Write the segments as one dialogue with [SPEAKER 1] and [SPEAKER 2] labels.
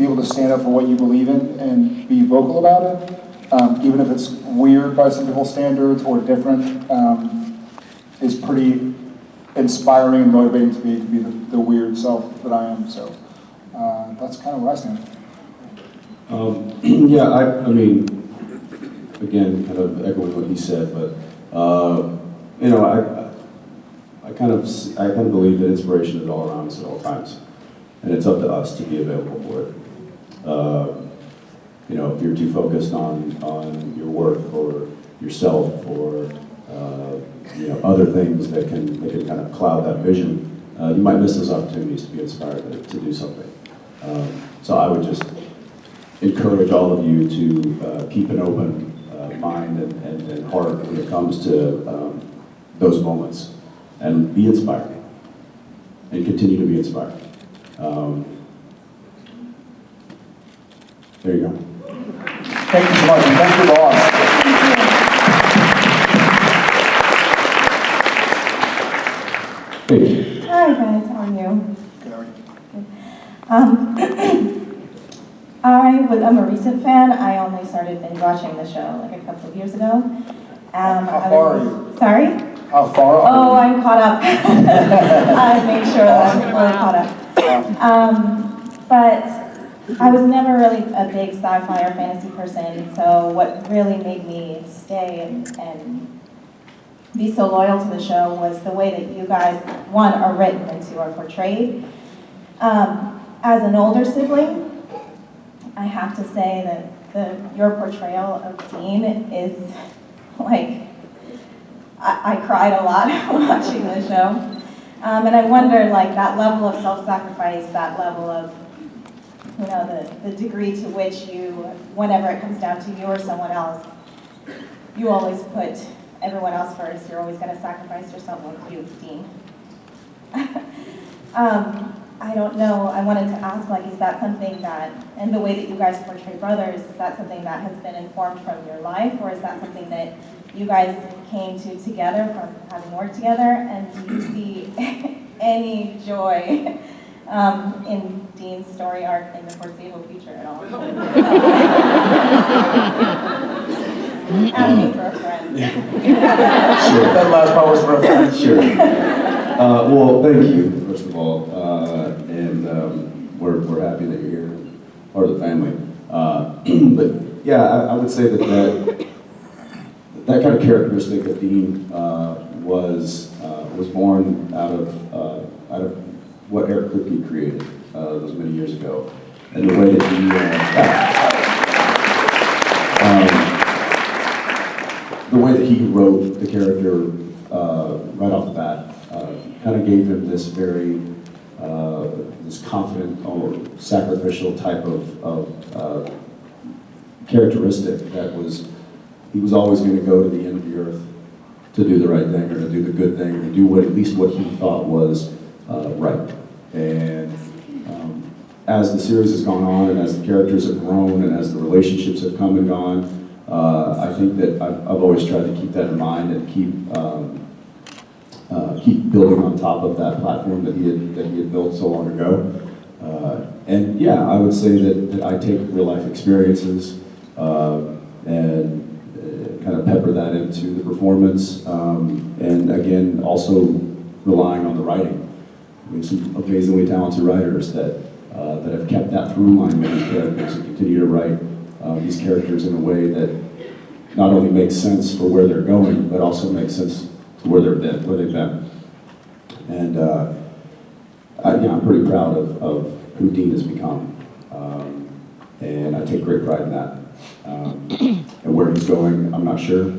[SPEAKER 1] be able to stand up for what you believe in and be vocal about it, even if it's weird by some people's standards or different, is pretty inspiring and motivating to be the weird self that I am. So that's kind of where I stand.
[SPEAKER 2] Yeah, I mean, again, kind of echoing what he said, but you know, I kind of believe that inspiration is all around us at all times, and it's up to us to be available for it. You know, if you're too focused on your work or yourself or you know, other things that can kind of cloud that vision, you might miss those opportunities to be inspired to do something. So I would just encourage all of you to keep an open mind and heart when it comes to those moments, and be inspired, and continue to be inspired. There you go.
[SPEAKER 1] Thank you so much, and thank you, boss.
[SPEAKER 2] Thank you.
[SPEAKER 3] Hi guys, how are you?
[SPEAKER 1] Good, how are you?
[SPEAKER 3] I'm a recent fan. I only started binge watching the show like a couple of years ago.
[SPEAKER 1] How far are you?
[SPEAKER 3] Sorry?
[SPEAKER 1] How far are
[SPEAKER 3] Oh,
[SPEAKER 1] you?
[SPEAKER 3] I'm caught up. I made sure that I'm really caught up. But I was never really a big sci-fi or fantasy person, so what really made me stay and be so loyal to the show was the way that you guys, one, are written and two, are portrayed. As an older sibling, I have to say that your portrayal of Dean is like, I cried a lot watching the show. And I wondered, like, that level of self-sacrifice, that level of, you know, the degree to which you, whenever it comes down to you or someone else, you always put everyone else first. You're always going to sacrifice yourself like you, Dean. I don't know, I wanted to ask, like, is that something that, and the way that you guys portray brothers, is that something that has been informed from your life, or is that something that you guys came to together from having worked together? And do you see any joy in Dean's story arc in the foreseeable future at all? Asking for a friend.
[SPEAKER 1] Sure, that last part was for a friend.
[SPEAKER 2] Sure. Well, thank you, first of all, and we're happy that you're here, part of the family. But yeah, I would say that kind of characteristic of Dean was born out of what Eric Kripke created those many years ago, and the way that he the way that he wrote the character right off the bat kind of gave him this very this confident, almost sacrificial type of characteristic that he was always going to go to the end of the earth to do the right thing, or to do the good thing, or to do at least what he thought was right. And as the series has gone on, and as the characters have grown, and as the relationships have come and gone, I think that I've always tried to keep that in mind and keep building on top of that platform that he had built so long ago. And yeah, I would say that I take real life experiences and kind of pepper that into the performance, and again, also relying on the writing. We have some amazingly talented writers that have kept that through line with these characters and continue to write these characters in a way that not only makes sense for where they're going, but also makes sense to where they've been. And I'm pretty proud of who Dean has become, and I take great pride in that. And where he's going, I'm not sure.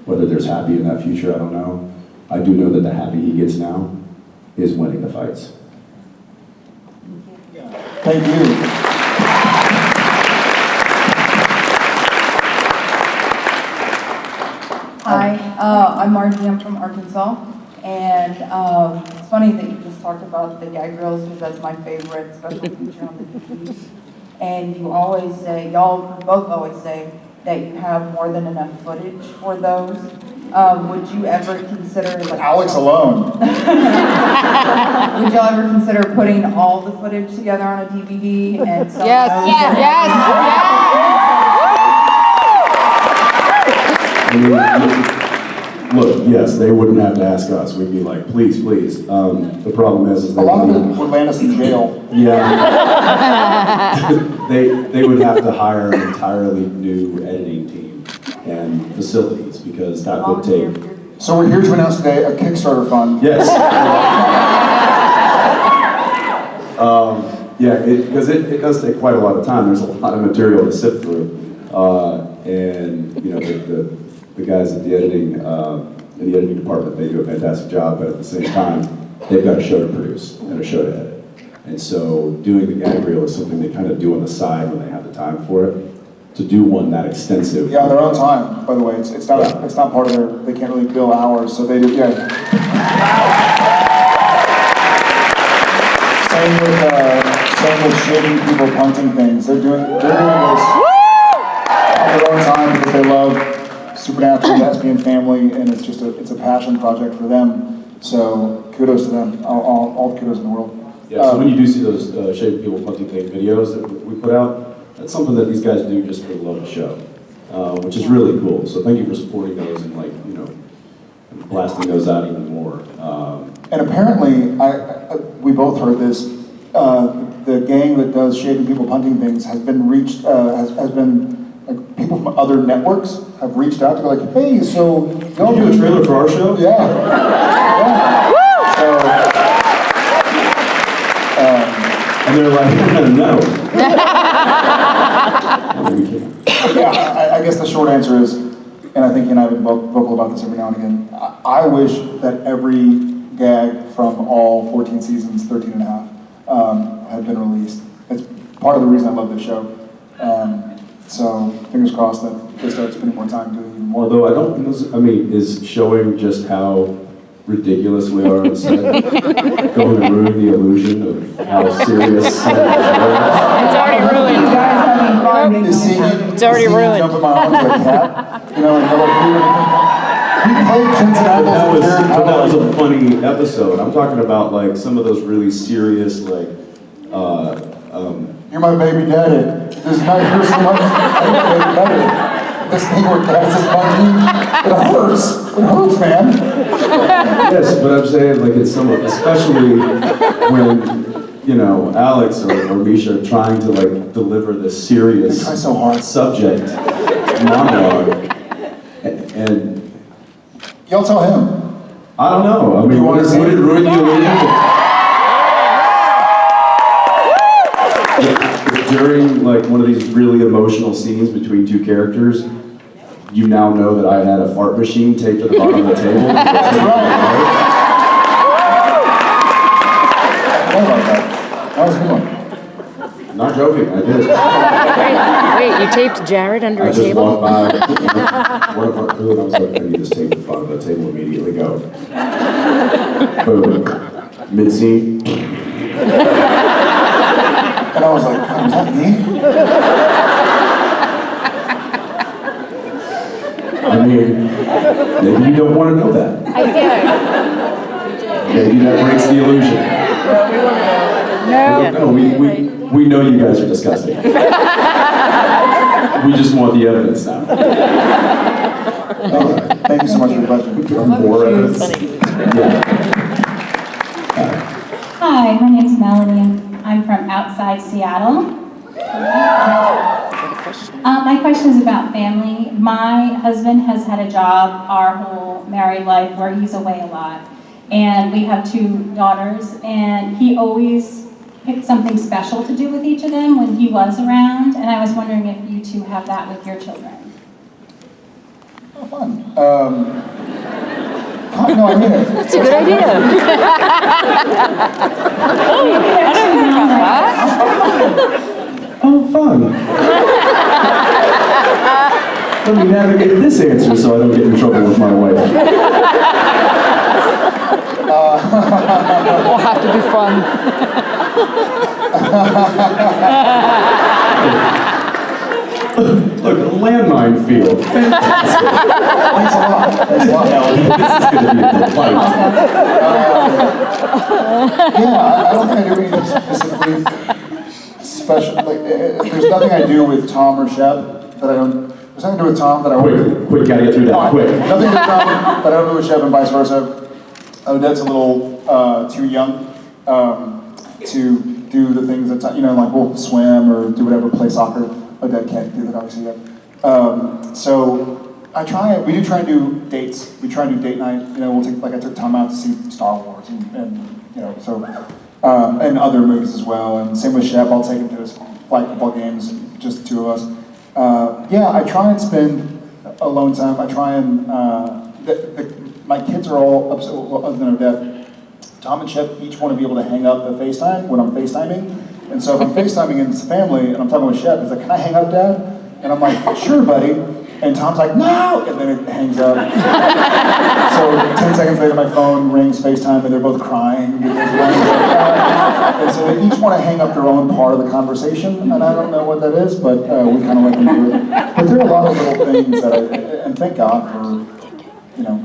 [SPEAKER 2] Whether there's happy in that future, I don't know. I do know that the happy he gets now is winning the fights.
[SPEAKER 1] Thank you.
[SPEAKER 4] Hi, I'm Margie, I'm from Arkansas, and it's funny that you just talked about the gag reels, because that's my favorite special feature on the TV. And you always say, y'all both always say, that you have more than enough footage for those. would you ever consider like
[SPEAKER 1] Alex alone.
[SPEAKER 4] would y'all ever consider putting all the footage together on a DVD and selling
[SPEAKER 5] Yes,
[SPEAKER 4] those?
[SPEAKER 5] yes,
[SPEAKER 2] I mean, look, yes, they wouldn't have to ask us. We'd be like, please, please. The problem is
[SPEAKER 1] A
[SPEAKER 2] they
[SPEAKER 1] lot of it would land us in jail.
[SPEAKER 2] Yeah. they would have to hire an entirely new editing team and facilities because that would take.
[SPEAKER 1] So we're here to announce today a Kickstarter fund.
[SPEAKER 2] Yes. Yeah, because it does take quite a lot of time. There's a lot of material to sift through, and you know the guys at the editing in the editing department, they do a fantastic job. But at the same time, they've got a show to produce and a show to edit. And so doing the gag reel is something they kind of do on the side when they have the time for it. To do one that extensive.
[SPEAKER 1] Yeah, on their own time, by the way. It's not part of their, they can't really bill hours, so they do, yeah. Same with shaving people, punting things. They're doing this on their own time because they love supernatural lesbian family, and it's just it's a passion project for them. So kudos to them, all the kudos in the world.
[SPEAKER 2] Yeah, so when you do see those shaving people punting thing videos that we put out, that's something that these guys do just for the love of the show, which is really cool. So thank you for supporting those and blasting those out even more.
[SPEAKER 1] And apparently, we both heard this, the gang that does shaving people punting things has been reached, has been, like, people from other networks have reached out to go like, hey, so y'all
[SPEAKER 2] Did you do a trailer for our show?
[SPEAKER 1] Yeah. Yeah.
[SPEAKER 2] And they're like, no.
[SPEAKER 1] Yeah, I guess the short answer is, and I think you and I have been vocal about this every now and again, I wish that every gag from all 14 seasons, 13 and a half, had been released. It's part of the reason I love this show. So fingers crossed that they start spending more time doing even more.
[SPEAKER 2] Although is showing just how ridiculous we are on set going to ruin the illusion of how serious set is?
[SPEAKER 5] It's already
[SPEAKER 4] You
[SPEAKER 5] ruined.
[SPEAKER 4] guys having fun making
[SPEAKER 1] Is seeing
[SPEAKER 5] It's already ruined.
[SPEAKER 1] jump in my arms like a cat, you know, and he played Jensen Jared.
[SPEAKER 2] That was a funny episode. I'm talking about like some of those really serious like
[SPEAKER 1] You're my baby daddy. There's not here so much. I'm your baby daddy. This thing where dad's is punching, it hurts. It hurts, man.
[SPEAKER 2] yes, but I'm saying like it's some, especially when Alex or Misha are trying to like deliver this serious
[SPEAKER 1] They try so hard.
[SPEAKER 2] subject monologue, and
[SPEAKER 1] Y'all tell him.
[SPEAKER 2] I don't know. I mean,
[SPEAKER 1] You wanna
[SPEAKER 2] would
[SPEAKER 1] see
[SPEAKER 2] it
[SPEAKER 1] it?
[SPEAKER 2] ruin the illusion? During like one of these really emotional scenes between two characters, you now know that I had a fart machine taped to the bottom of the table.
[SPEAKER 1] That's right. I like that. That was a good one.
[SPEAKER 2] Not joking, I did.
[SPEAKER 5] Wait, you taped Jared under
[SPEAKER 2] I
[SPEAKER 5] a
[SPEAKER 2] just
[SPEAKER 5] table?
[SPEAKER 2] walked by one of our crew and I was like, I need this tape to the bottom of the table immediately, go. Boom. Mid-scene.
[SPEAKER 1] And I was like, God, was that me?
[SPEAKER 2] I mean, maybe you don't want to know that.
[SPEAKER 5] I did.
[SPEAKER 2] Maybe that breaks the illusion.
[SPEAKER 5] No.
[SPEAKER 2] No, we know you guys are disgusting. We just want the evidence now.
[SPEAKER 1] Thank you so much for the question.
[SPEAKER 2] More evidence? Yeah.
[SPEAKER 6] Hi, my name's Melanie. I'm from outside Seattle. My question is about family. My husband has had a job our whole married life where he's away a lot. And we have 2 daughters, and he always picked something special to do with each of them when he was around. And I was wondering if you 2 have that with your children.
[SPEAKER 1] Oh, fun. No, I mean it.
[SPEAKER 5] That's a good idea.
[SPEAKER 2] Oh, fun. Let me navigate this answer so I don't get in trouble with my wife.
[SPEAKER 5] Will have to be fun.
[SPEAKER 2] Look, landmine field. Fantastic.
[SPEAKER 1] Thanks a lot. Thanks a lot.
[SPEAKER 2] This is going to be a delight.
[SPEAKER 1] Yeah, I don't think I do anything specifically special. Like, there's nothing I do with Tom or Shep that I don't. There's nothing to do with Tom that I won't.
[SPEAKER 2] Quick, gotta get through that, quick.
[SPEAKER 1] Nothing to do with Tom that I don't do with Shep and vice versa. Odette's a little too young to do the things that, like we'll swim or do whatever, play soccer. Odette can't do that obviously yet. So we do try and do dates. We try and do date night. I took Tom out to see Star Wars and and other movies as well. And same with Shep, I'll take him to his flag football games, just the two of us. I try and spend alone time. I try and, my kids are all upset, other than Odette. Tom and Shep each want to be able to hang up the FaceTime when I'm FaceTiming. And so if I'm FaceTiming and it's a family and I'm talking with Shep, he's like, "Can I hang up, Dad?" And I'm like, "Sure, buddy." And Tom's like, "No!" And then it hangs up. So 10 seconds later, my phone rings, FaceTime, and they're both crying. And so they each want to hang up their own part of the conversation, and I don't know what that is, but we kind of let them do it. But there are a lot of little things that and thank God for,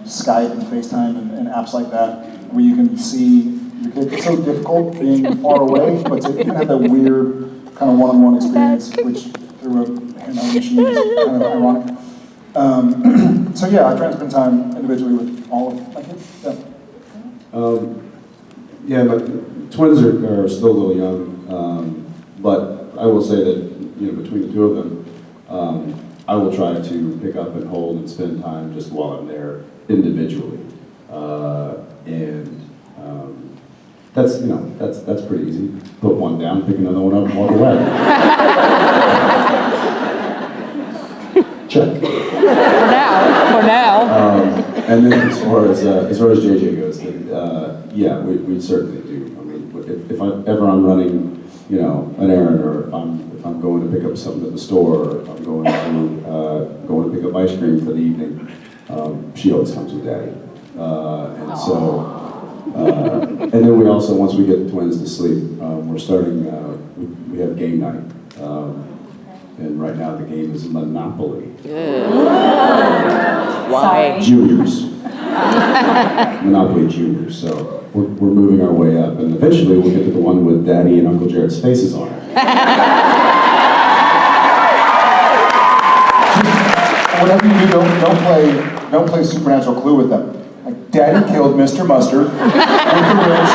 [SPEAKER 1] Skype and FaceTime and apps like that, where you can see your kid. It's so difficult being far away, but to even have that weird kind of one-on-one experience, which through a handheld machine is kind of ironic. So yeah, I try and spend time individually with all of my kids.
[SPEAKER 2] Yeah, but twins are still a little young, but I will say that between the two of them, I will try to pick up and hold and spend time just while I'm there individually, and that's pretty easy. Put one down, pick another one up, and walk away. Check.
[SPEAKER 5] For now.
[SPEAKER 2] And then as far as JJ goes, yeah, we certainly do. I mean, if I'm running, an errand, or if I'm going to pick up something at the store, or if I'm going to pick up ice cream for the evening, she always comes with Daddy. And then we also, once we get the twins to sleep, we're starting. We have game night. And right now the game is Monopoly.
[SPEAKER 5] Why?
[SPEAKER 2] Juniors. Monopoly Juniors. So we're moving our way up, and eventually we'll get to the one with Daddy and Uncle Jared's faces on it.
[SPEAKER 1] Whatever you do, don't play Supernatural Clue with them. Like, Daddy killed Mr. Mustard with the wrench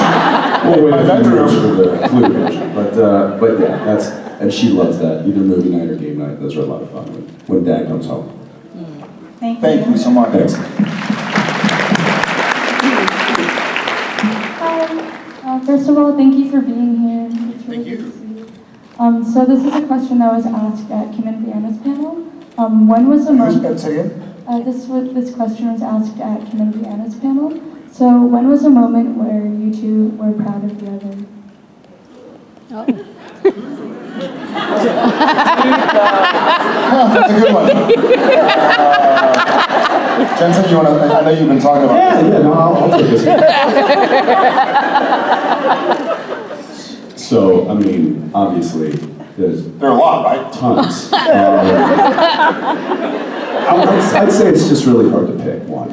[SPEAKER 1] in my bedroom.
[SPEAKER 2] For the Clue version, but yeah, and she loves that. Either movie night or game night. Those are a lot of fun when Dad comes home.
[SPEAKER 1] Thank you so much.
[SPEAKER 2] Thanks.
[SPEAKER 7] Hi. First of all, thank you for being here. It's really good to see you. So this is a question that was asked at Kim and Brianna's panel. When was the moment?
[SPEAKER 1] Say again?
[SPEAKER 7] This question was asked at Kim and Brianna's panel. So when was a moment where you two were proud of the other?
[SPEAKER 1] That's a good one. Jensen, I know you've been talking about
[SPEAKER 2] Yeah, no, I'll take this one. So, I mean, obviously,
[SPEAKER 1] there are a lot, right?
[SPEAKER 2] tons. I'd say it's just really hard to pick one.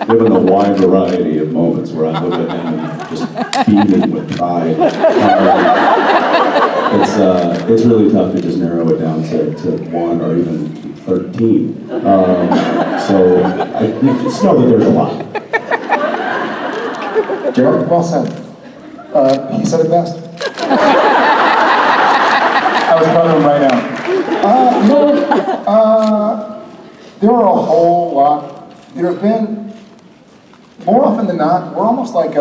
[SPEAKER 2] Given the wide variety of moments where I look at him and just beaming with pride, it's really tough to just narrow it down to one or even 13. So you just know that there's a lot.
[SPEAKER 1] Jared, well said. He said it best. I was proud of him right now. There are a whole lot. There have been, more often than not, we're almost like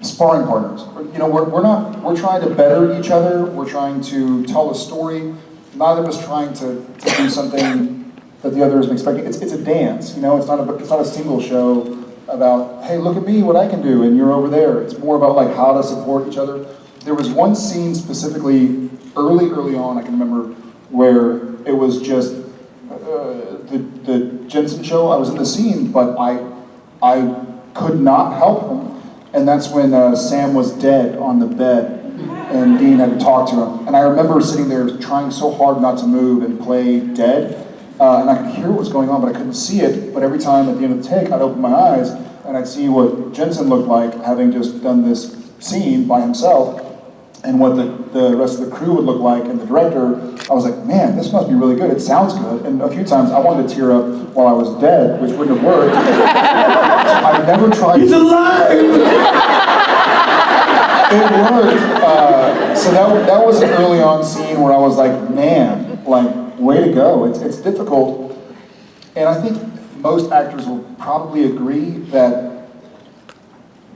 [SPEAKER 1] sparring partners. We're trying to better each other. We're trying to tell a story. Neither of us trying to do something that the other isn't expecting. It's a dance, it's not a single show about, hey, look at me, what I can do, and you're over there. It's more about like how to support each other. There was one scene specifically early on, I can remember, where it was just the Jensen show. I was in the scene, but I could not help him, and that's when Sam was dead on the bed, and Dean had to talk to him. And I remember sitting there trying so hard not to move and play dead, and I could hear what was going on, but I couldn't see it. But every time at the end of the take, I'd open my eyes, and I'd see what Jensen looked like, having just done this scene by himself, and what the rest of the crew would look like, and the director. I was like, man, this must be really good. It sounds good. And a few times I wanted to tear up while I was dead, which wouldn't have worked. So I never tried.
[SPEAKER 2] He's alive!
[SPEAKER 1] It worked. So that was an early on scene where I was like, man, like, way to go. It's difficult. And I think most actors will probably agree that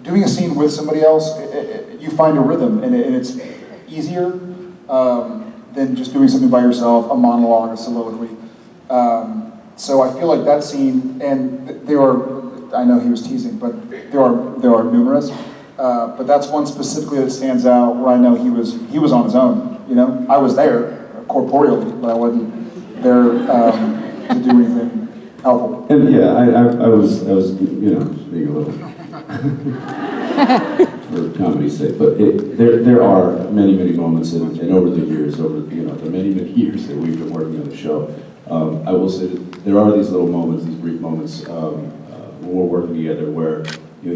[SPEAKER 1] doing a scene with somebody else, you find a rhythm, and it's easier than just doing something by yourself, a monologue, a soliloquy. So I feel like that scene, and there are, I know he was teasing, but there are numerous. But that's one specifically that stands out where I know he was on his own. You know, I was there corporeally, but I wasn't there to do anything helpful.
[SPEAKER 2] And yeah, I was, you know, being a little for comedy's sake, but there are many moments, and over the years, the many years that we've been working on the show, I will say that there are these little moments, these brief moments when we're working together where he'll